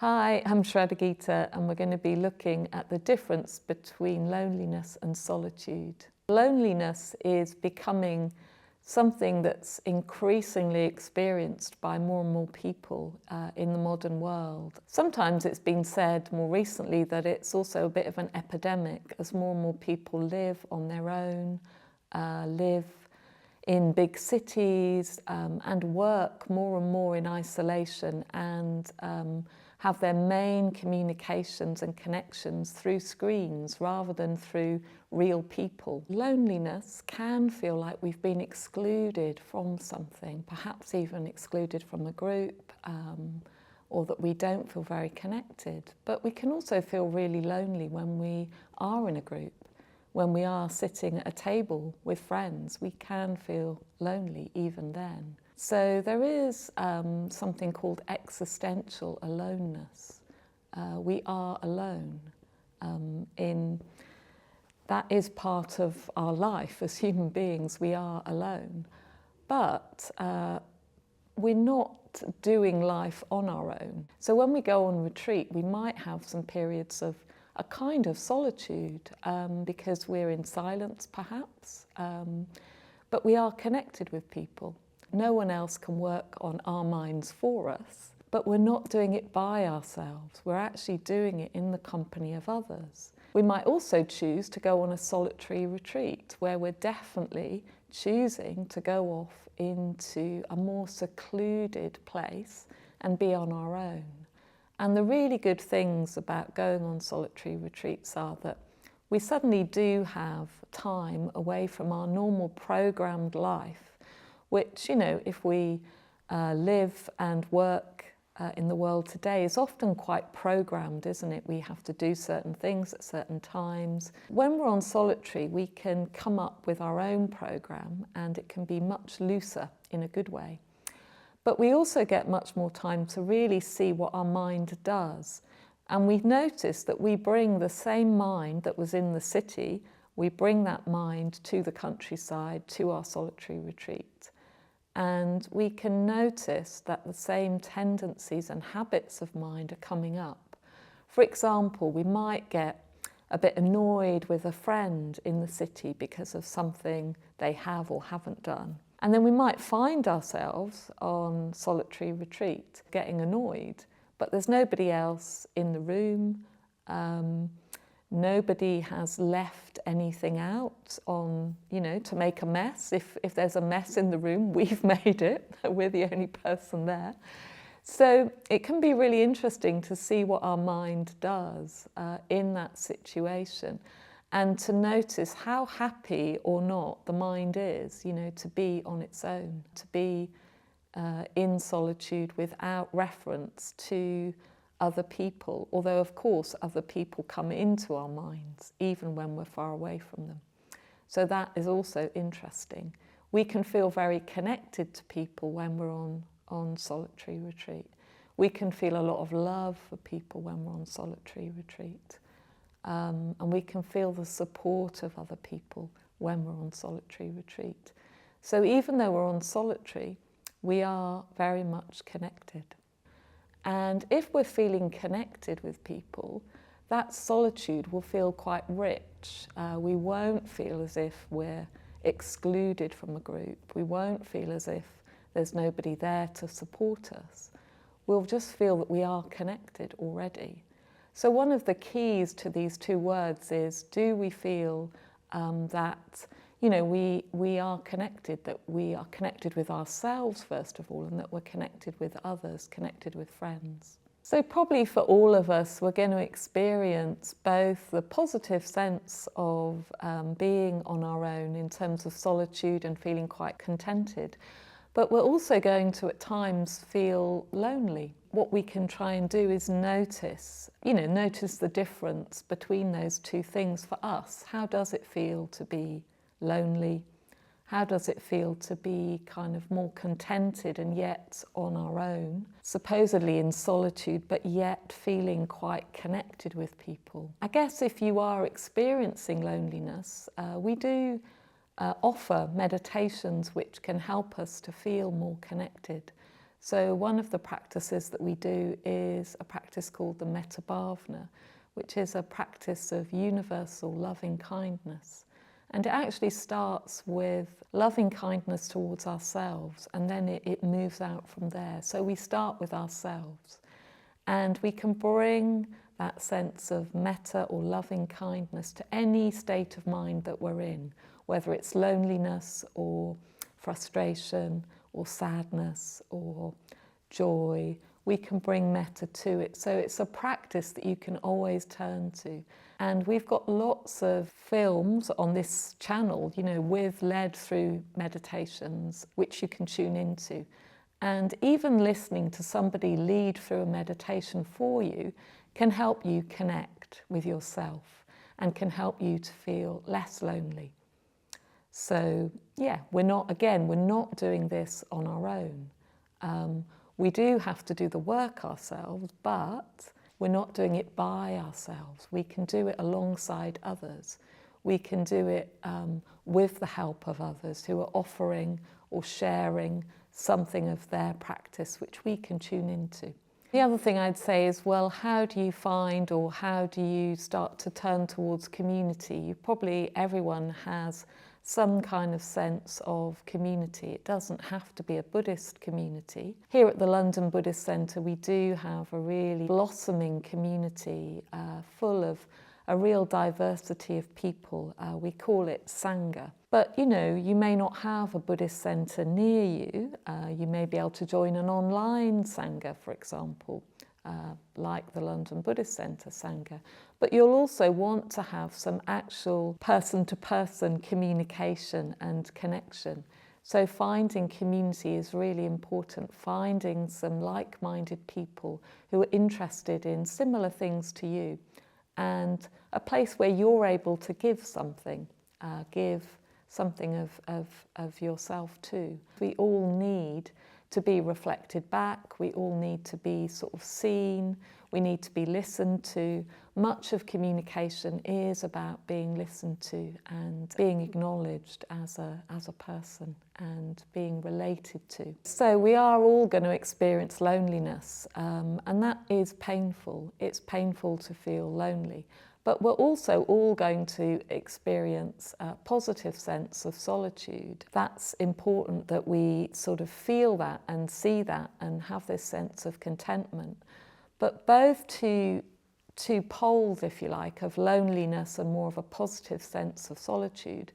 Hi, I'm Sraddhagita, and we're going to be looking at the difference between loneliness and solitude. Loneliness is becoming something that's increasingly experienced by more and more people in the modern world. Sometimes it's been said more recently that it's also a bit of an epidemic as more and more people live on their own, live in big cities and work more and more in isolation and have their main communications and connections through screens rather than through real people. Loneliness can feel like we've been excluded from something, perhaps even excluded from a group, or that we don't feel very connected. But we can also feel really lonely when we are in a group. When we are sitting at a table with friends, we can feel lonely even then. So there is something called existential aloneness. We are alone. That is part of our life as human beings. We are alone. But we're not doing life on our own. So when we go on retreat, we might have some periods of a kind of solitude because we're in silence perhaps, but we are connected with people. No one else can work on our minds for us, but we're not doing it by ourselves. We're actually doing it in the company of others. We might also choose to go on a solitary retreat where we're definitely choosing to go off into a more secluded place and be on our own. And the really good things about going on solitary retreats are that we suddenly do have time away from our normal programmed life, which, you know, if we live and work in the world today is often quite programmed, isn't it? We have to do certain things at certain times. When we're on solitary, we can come up with our own program and it can be much looser in a good way. But we also get much more time to really see what our mind does. And we've noticed that we bring the same mind that was in the city, we bring that mind to the countryside, to our solitary retreat. And we can notice that the same tendencies and habits of mind are coming up. For example, we might get a bit annoyed with a friend in the city because of something they have or haven't done. And then we might find ourselves on solitary retreat getting annoyed, but there's nobody else in the room. Nobody has left anything out on, you know, to make a mess. If there's a mess in the room, we've made it. We're the only person there. So it can be really interesting to see what our mind does in that situation. And to notice how happy or not the mind is, you know, to be on its own, to be in solitude without reference to other people. Although, of course, other people come into our minds, even when we're far away from them. So that is also interesting. We can feel very connected to people when we're on solitary retreat. We can feel a lot of love for people when we're on solitary retreat. And we can feel the support of other people when we're on solitary retreat. So even though we're on solitary, we are very much connected. And if we're feeling connected with people, that solitude will feel quite rich. We won't feel as if we're excluded from a group. We won't feel as if there's nobody there to support us. We'll just feel that we are connected already. So one of the keys to these two words is, do we feel that, you know, we are connected, that we are connected with ourselves first of all, and that we're connected with others, connected with friends. So probably for all of us, we're going to experience both the positive sense of being on our own in terms of solitude and feeling quite contented, but we're also going to at times feel lonely. What we can try and do is notice the difference between those two things for us. How does it feel to be lonely? How does it feel to be kind of more contented and yet on our own, supposedly in solitude, but yet feeling quite connected with people? I guess if you are experiencing loneliness, we do offer meditations which can help us to feel more connected. So one of the practices that we do is a practice called the Metta Bhavana, which is a practice of universal loving kindness. And it actually starts with loving kindness towards ourselves, and then it moves out from there. So we start with ourselves, and we can bring that sense of metta or loving kindness to any state of mind that we're in, whether it's loneliness or frustration or sadness or joy. We can bring metta to it. So it's a practice that you can always turn to. And we've got lots of films on this channel, you know, led through meditations, which you can tune into. And even listening to somebody lead through a meditation for you can help you connect with yourself and can help you to feel less lonely. So yeah, we're not doing this on our own. We do have to do the work ourselves, but we're not doing it by ourselves. We can do it alongside others. We can do it with the help of others who are offering or sharing something of their practice, which we can tune into. The other thing I'd say is, well, how do you find or how do you start to turn towards community? Everyone has some kind of sense of community. It doesn't have to be a Buddhist community. Here at the London Buddhist Centre, we do have a really blossoming community full of a real diversity of people. We call it Sangha. But you know, you may not have a Buddhist centre near you. You may be able to join an online Sangha, for example, like the London Buddhist Centre Sangha. But you'll also want to have some actual person-to-person communication and connection. So finding community is really important, finding some like-minded people who are interested in similar things to you, and a place where you're able to give something of yourself too. We all need to be reflected back, we all need to be sort of seen, we need to be listened to. Much of communication is about being listened to and being acknowledged as a person and being related to. So we are all going to experience loneliness, and that is painful. It's painful to feel lonely. But we're also all going to experience a positive sense of solitude. That's important that we sort of feel that and see that and have this sense of contentment. But both two poles, if you like, of loneliness and more of a positive sense of solitude,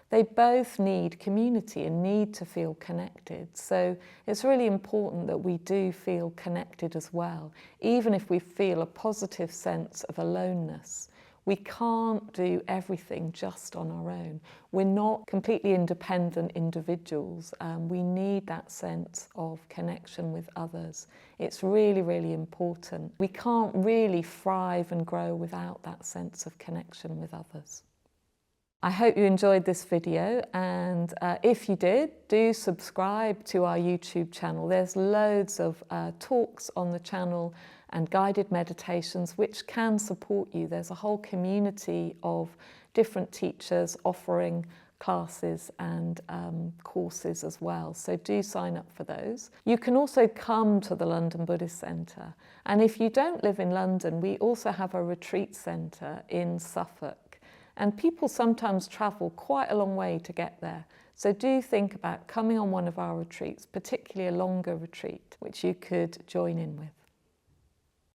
they both need community and need to feel connected. So it's really important that we do feel connected as well, even if we feel a positive sense of aloneness. We can't do everything just on our own. We're not completely independent individuals. We need that sense of connection with others. It's really, really important. We can't really thrive and grow without that sense of connection with others. I hope you enjoyed this video, and if you did, do subscribe to our YouTube channel. There's loads of talks on the channel and guided meditations which can support you. There's a whole community of different teachers offering classes and courses as well, so do sign up for those. You can also come to the London Buddhist Centre, and if you don't live in London, we also have a retreat centre in Suffolk, and people sometimes travel quite a long way to get there. So do think about coming on one of our retreats, particularly a longer retreat, which you could join in with.